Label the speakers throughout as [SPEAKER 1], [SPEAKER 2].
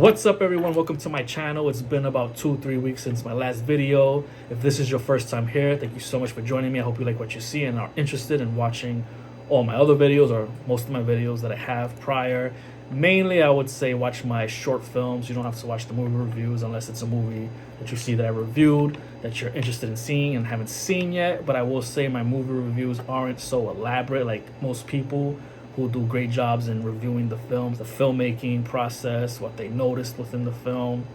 [SPEAKER 1] What's up everyone, welcome to my channel. It's been about 2-3 weeks since my last video. If this is your first time here, thank you so much for joining me. I hope you like what you see and are interested in watching all my other videos or most of my videos that I have prior. Mainly I would say watch my short films. You don't have to watch the movie reviews unless it's a movie that you see that I reviewed that you're interested in seeing and haven't seen yet. But I will say my movie reviews aren't so elaborate like most people who do great jobs in reviewing the films, the filmmaking process, what they noticed within the film,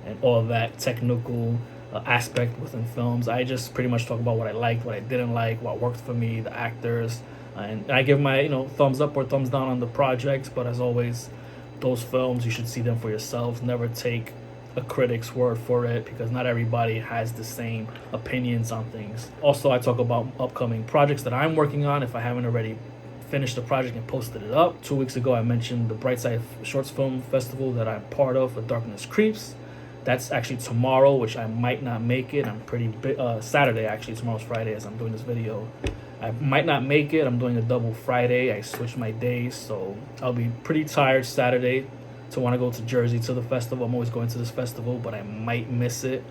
[SPEAKER 1] and all of that technical aspect within films. I just pretty much talk about what I liked, what I didn't like, what worked for me, the actors, and I give my thumbs up or thumbs down on the projects. But as always, those films, you should see them for yourselves. Never take a critic's word for it because not everybody has the same opinions on things. Also, I talk about upcoming projects that I'm working on if I haven't already finished the project and posted it up. 2 weeks ago I mentioned the Brightside Shorts Film Festival that I'm part of with Darkness Creeps. That's actually tomorrow, which I might not make it. I'm pretty Saturday actually. Tomorrow's Friday as I'm doing this video. I might not make it. I'm doing a double Friday. I switched my days, so I'll be pretty tired Saturday to want to go to Jersey to the festival. I'm always going to this festival, but I might miss it.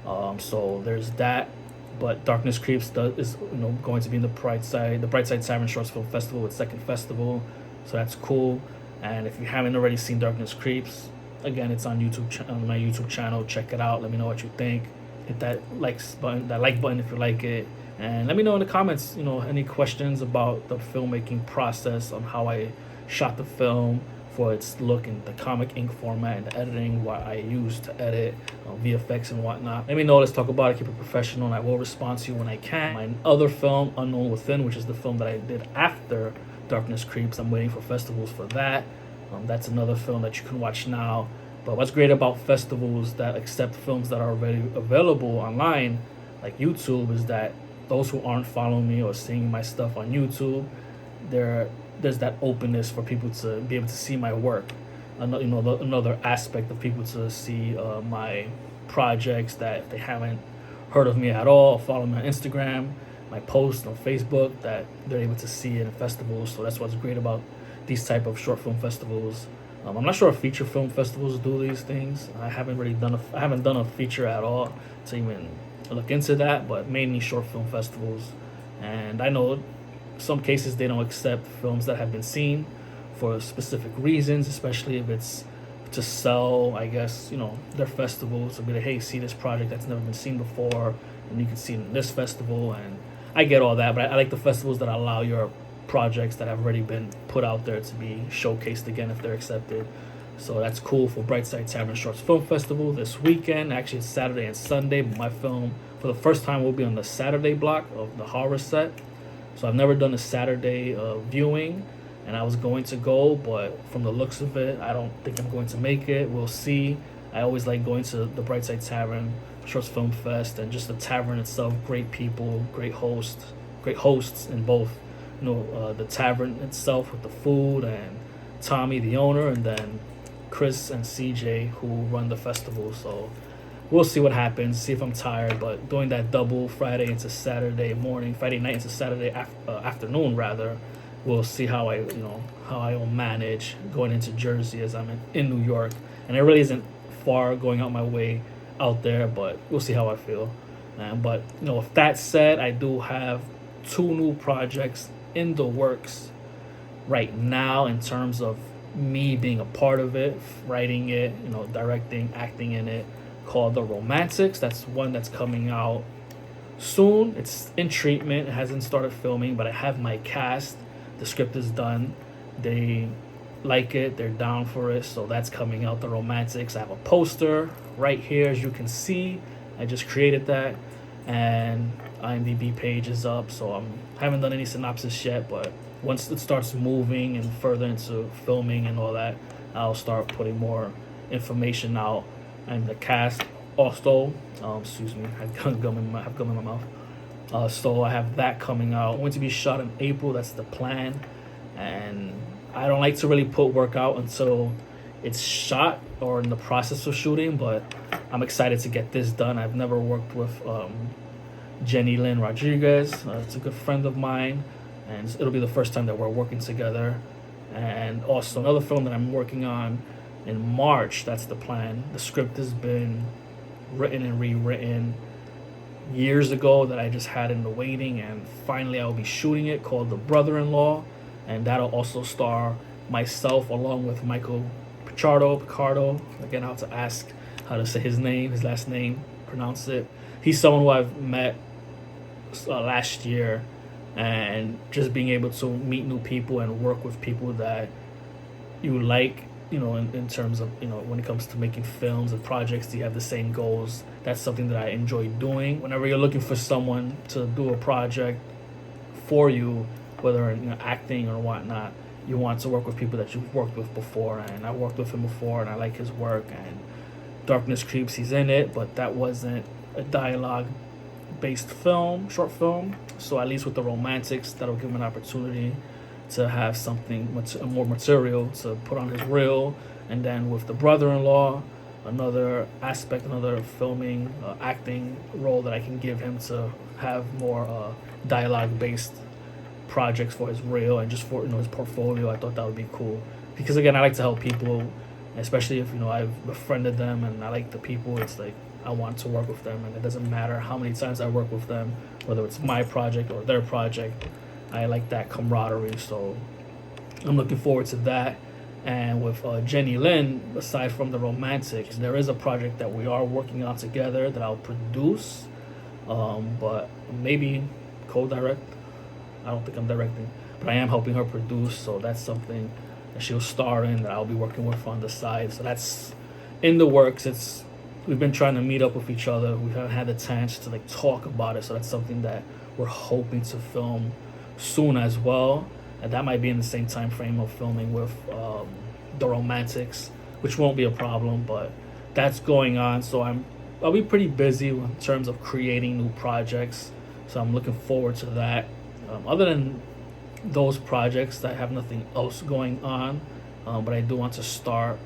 [SPEAKER 1] So there's that. But Darkness Creeps is going to be in the Brightside Tavern Shorts Film Festival, its second festival, so that's cool. And if you haven't already seen Darkness Creeps, again, it's on YouTube on my YouTube channel. Check it out. Let me know what you think. Hit that like button if you like it, and let me know in the comments. Any questions about the filmmaking process on how I shot the film, for its look in the comic ink format and the editing, what I use to edit, VFX and whatnot. Let me know. Let's talk about it. Keep it professional, and I will respond to you when I can. My other film, Unknown Within, which is the film that I did after Darkness Creeps, I'm waiting for festivals for that. That's another film that you can watch now. But what's great about festivals that accept films that are already available online, like YouTube, is that those who aren't following me or seeing my stuff on YouTube, there's that openness for people to be able to see my work. Another aspect of people to see my projects that if they haven't heard of me at all, follow me on Instagram, my posts on Facebook, that they're able to see it in festivals. So that's what's great about these type of short film festivals. I'm not sure if feature film festivals do these things. I haven't done a feature at all to even look into that, but mainly short film festivals. And I know some cases they don't accept films that have been seen for specific reasons, especially if it's to sell, I guess, their festivals. So be like, hey, see this project that's never been seen before, and you can see it in this festival. And I get all that, but I like the festivals that allow your projects that have already been put out there to be showcased again if they're accepted. So that's cool for Brightside Tavern Shorts Film Festival this weekend. Actually, it's Saturday and Sunday, but my film for the first time will be on the Saturday block of the horror set. So I've never done a Saturday viewing, and I was going to go, but from the looks of it, I don't think I'm going to make it. We'll see. I always like going to the Brightside Tavern Shorts Film Fest, and just the tavern itself, great people, great hosts in both, the tavern itself with the food, and Tommy, the owner, and then Chris and CJ, who run the festival. So we'll see what happens, see if I'm tired. But doing that double Friday into Saturday morning, Friday night into Saturday afternoon rather, we'll see how I will manage going into Jersey as I'm in New York. And it really isn't far going out my way out there, but we'll see how I feel. But with that said, I do have 2 new projects in the works right now in terms of me being a part of it, writing it, directing, acting in it, called The Romantics. That's one that's coming out soon. It's in treatment. It hasn't started filming, but I have my cast. The script is done. They like it. They're down for it. So that's coming out, The Romantics. I have a poster right here, as you can see. I just created that, and IMDb page is up. So I haven't done any synopsis yet, but once it starts moving and further into filming and all that, I'll start putting more information out. And the cast also, excuse me, I have gum in my mouth. So I have that coming out. Going to be shot in April. That's the plan. And I don't like to really put work out until it's shot or in the process of shooting, but I'm excited to get this done. I've never worked with Jenny Lynn Rodriguez. It's a good friend of mine, and it'll be the first time that we're working together. And also another film that I'm working on in March. That's the plan. The script has been written and rewritten years ago that I just had in the waiting, and finally I'll be shooting it, called The Brother-in-Law, and that'll also star myself along with Michael Picardo. Again, I'll have to ask how to say his last name, pronounce it. He's someone who I've met last year, and just being able to meet new people and work with people that you like, in terms of, when it comes to making films and projects, you have the same goals. That's something that I enjoy doing. Whenever you're looking for someone to do a project for you, whether acting or whatnot, you want to work with people that you've worked with before. And I worked with him before, and I like his work. And Darkness Creeps, he's in it, but that wasn't a dialogue-based short film. So at least with the Romantics, that'll give him an opportunity to have something more material to put on his reel. And then with The Brother-in-Law, another filming, acting role that I can give him to have more dialogue-based projects for his reel and just for his portfolio. I thought that would be cool because, again, I like to help people, especially if I've befriended them and I like the people. It's like I want to work with them, and it doesn't matter how many times I work with them, whether it's my project or their project. I like that camaraderie, so I'm looking forward to that. And with Jenny Lynn, aside from the Romantics, there is a project that we are working on together that I'll produce, but maybe co-direct. I don't think I'm directing, but I am helping her produce, so that's something that she'll star in that I'll be working with on the side. So that's in the works. We've been trying to meet up with each other. We haven't had the chance to talk about it, so that's something that we're hoping to film soon as well. And that might be in the same time frame of filming with the Romantics, which won't be a problem, but that's going on. So I'll be pretty busy in terms of creating new projects, so I'm looking forward to that. Other than those projects, I have nothing else going on, but I do want to start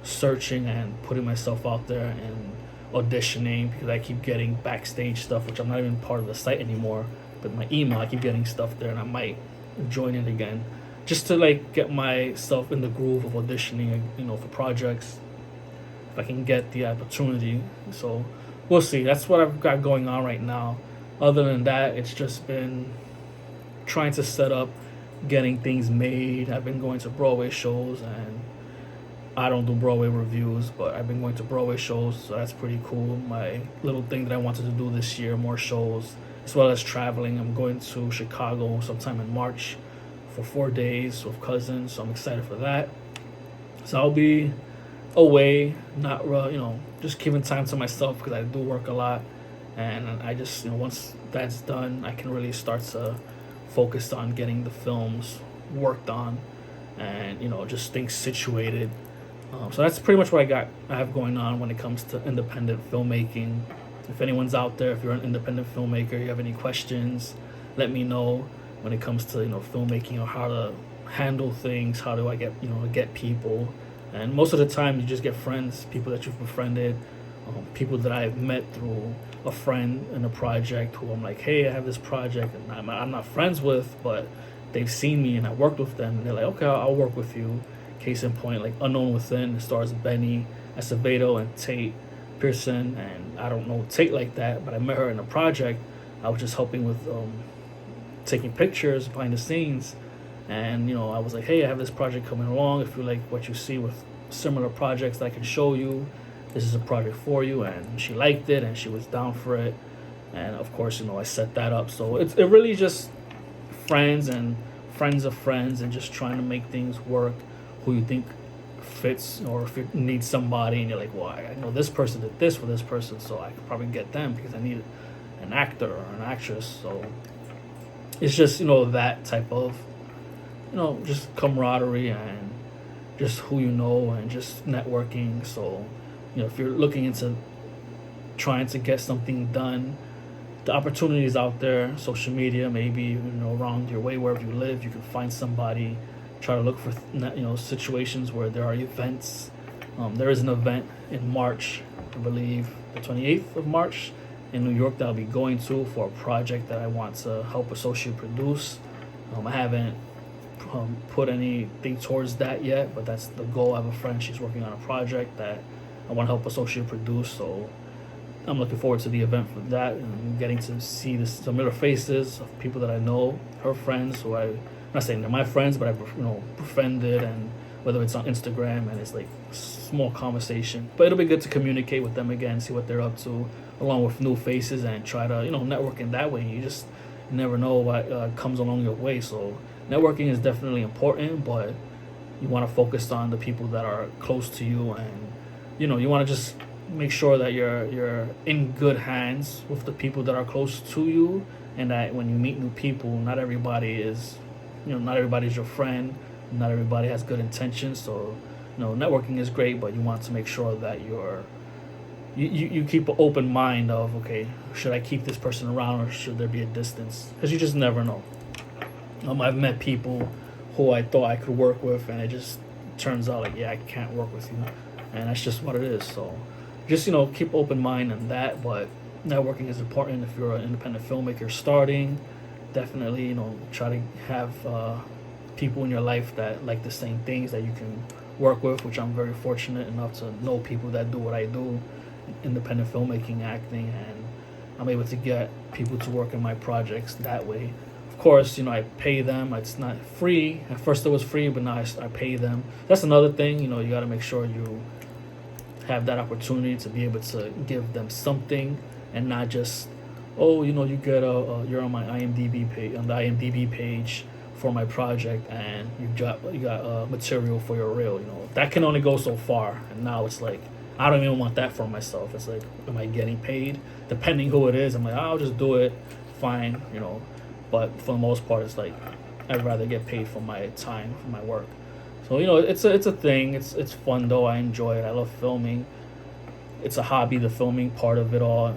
[SPEAKER 1] searching and putting myself out there and auditioning, because I keep getting backstage stuff, which I'm not even part of the site anymore, but my email, I keep getting stuff there, and I might join it again just to get myself in the groove of auditioning, for projects, if I can get the opportunity. So we'll see. That's what I've got going on right now. Other than that, it's just been trying to set up getting things made. I've been going to Broadway shows, and I don't do Broadway reviews, but I've been going to Broadway shows, so that's pretty cool. My little thing that I wanted to do this year, more shows, as well as traveling. I'm going to Chicago sometime in March for 4 days with cousins, so I'm excited for that. So I'll be away, not just giving time to myself, because I do work a lot, and I just once that's done, I can really start to focus on getting the films worked on, and just things situated. So that's pretty much what I have going on when it comes to independent filmmaking. If anyone's out there, if you're an independent filmmaker, you have any questions, let me know when it comes to filmmaking, or how to handle things. How do I get people? And most of the time, you just get friends, people that you've befriended, people that I've met through a friend in a project, who I'm like, hey, I have this project, and I'm not friends with, but they've seen me and I worked with them, and they're like, okay, I'll work with you. Case in point, Unknown Within, it stars Benny Acevedo and Tate Pearson, and I don't know Tate like that, but I met her in a project. I was just helping with taking pictures behind the scenes, and I was like, hey, I have this project coming along. If you like what you see with similar projects that I can show you, this is a project for you. And she liked it, and she was down for it, and of course I set that up. So it really just friends and friends of friends, and just trying to make things work, who you think fits, or if you need somebody and you're like, well, I know this person did this for this person, so I could probably get them because I need an actor or an actress. So it's just that type of just camaraderie, and just who and just networking. So if you're looking into trying to get something done, the opportunities out there, social media, maybe around your way, wherever you live, you can find somebody. Try to look for situations where there are events. There is an event in March, I believe the 28th of March in New York, that I'll be going to for a project that I want to help associate produce. I haven't put anything towards that yet, but that's the goal. I have a friend, she's working on a project that I want to help associate produce, so I'm looking forward to the event for that and getting to see some familiar faces of people that I know, her friends who I'm not saying they're my friends, but I've befriended, and whether it's on Instagram, and it's like small conversation. But it'll be good to communicate with them again, see what they're up to, along with new faces, and try to network in that way. You just never know what comes along your way. So networking is definitely important, but you want to focus on the people that are close to you, and you want to just make sure that you're in good hands with the people that are close to you, and that when you meet new people, not everybody's your friend, not everybody has good intentions. So networking is great, but you want to make sure that you keep an open mind of, okay, should I keep this person around, or should there be a distance? Because you just never know. I've met people who I thought I could work with, and it just turns out like, yeah, I can't work with you, and that's just what it is. So just keep open mind on that. But networking is important if you're an independent filmmaker starting. Definitely try to have people in your life that like the same things that you can work with, which I'm very fortunate enough to know people that do what I do, independent filmmaking, acting, and I'm able to get people to work in my projects that way. Of course, I pay them. It's not free. At first it was free, but now I pay them. That's another thing. You got to make sure you have that opportunity to be able to give them something, and not just, you get you're on my IMDb page, on the IMDb page for my project, and you got material for your reel. That can only go so far. And now it's like, I don't even want that for myself. It's like, am I getting paid? Depending who it is, I'm like, I'll just do it, fine, But for the most part, it's like, I'd rather get paid for my time, for my work. So it's a thing. It's fun though. I enjoy it. I love filming. It's a hobby, the filming part of it all.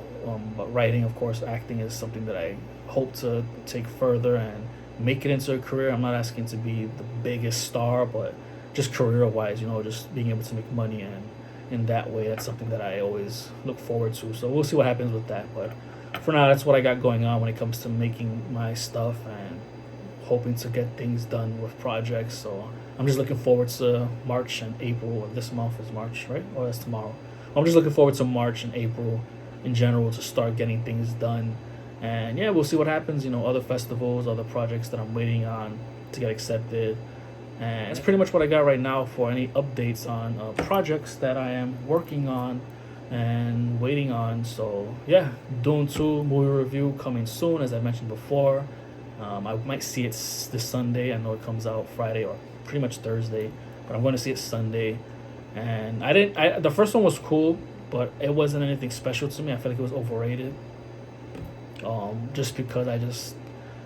[SPEAKER 1] But writing, of course, acting is something that I hope to take further and make it into a career. I'm not asking to be the biggest star, but just career-wise, just being able to make money, and in that way, that's something that I always look forward to. So we'll see what happens with that. But for now, that's what I got going on when it comes to making my stuff and hoping to get things done with projects. So I'm just looking forward to March and April. This month is March, right? Or that's tomorrow. I'm just looking forward to March and April in general to start getting things done. And yeah, we'll see what happens. Other festivals, other projects that I'm waiting on to get accepted. And that's pretty much what I got right now for any updates on projects that I am working on and waiting on. So yeah, Dune 2 movie review coming soon, as I mentioned before. I might see it this Sunday. I know it comes out Friday or pretty much Thursday, but I'm going to see it Sunday. And the first one was cool, but it wasn't anything special to me. I feel like it was overrated. Just because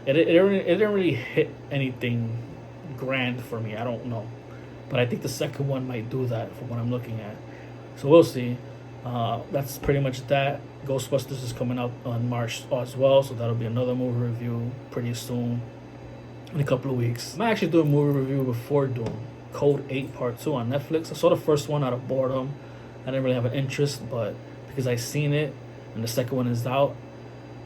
[SPEAKER 1] it didn't really hit anything grand for me. I don't know, but I think the second one might do that from what I'm looking at. So we'll see. That's pretty much that. Ghostbusters is coming out on March as well, so that'll be another movie review pretty soon, in a couple of weeks. I'm actually doing a movie review before Dune, Code 8 Part 2 on Netflix. I saw the first one out of boredom. I didn't really have an interest, but because I seen it and the second one is out,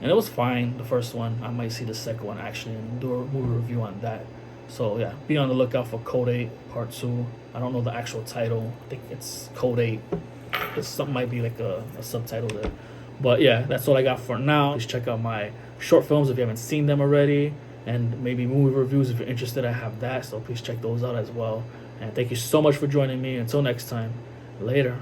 [SPEAKER 1] and it was fine, the first one, I might see the second one actually and do a movie review on that. So yeah, be on the lookout for Code 8 Part 2. I don't know the actual title. I think it's Code 8. Something might be like a subtitle there. But yeah, that's all I got for now. Please check out my short films if you haven't seen them already, and maybe movie reviews if you're interested. I have that, so please check those out as well. And thank you so much for joining me. Until next time, later.